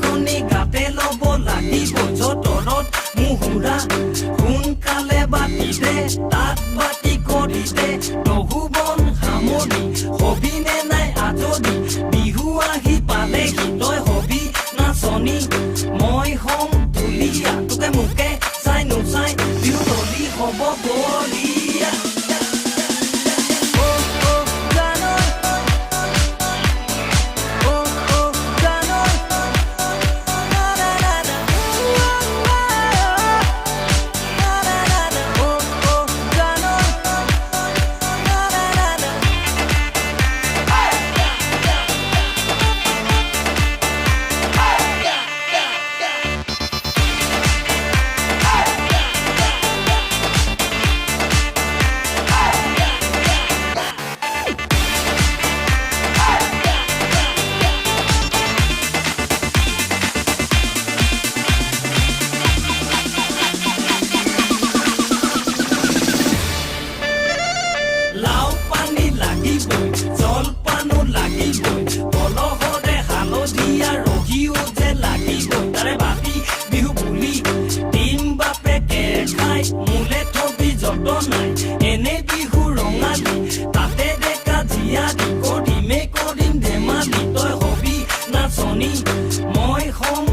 খনি গাতে লব লাগিব যতৰত মুহুৰা সোনকালে বাতিতে তাত বাতি কৰিতে লঘুবন সামৰি হবিনে নাই আজৰি বিহু আহি পালেহি তই হবি নাচনি মই হম ধুলীয়া তোকে মোকে চাই নোচাই বিহু দলি হব বলিয়া জলপানো লাগিবই কলহৰে হালধীয়া ৰহিও যে লাগিবই তাৰে বাতি বিহু বুলি তিন বাপে কেৰ খাই মোলে থবি যত নাই এনে বিহু ৰঙালী তাতে ডেকা জীয়াৰী কৰিম ধেমালি তই হবি নাচনি মই হম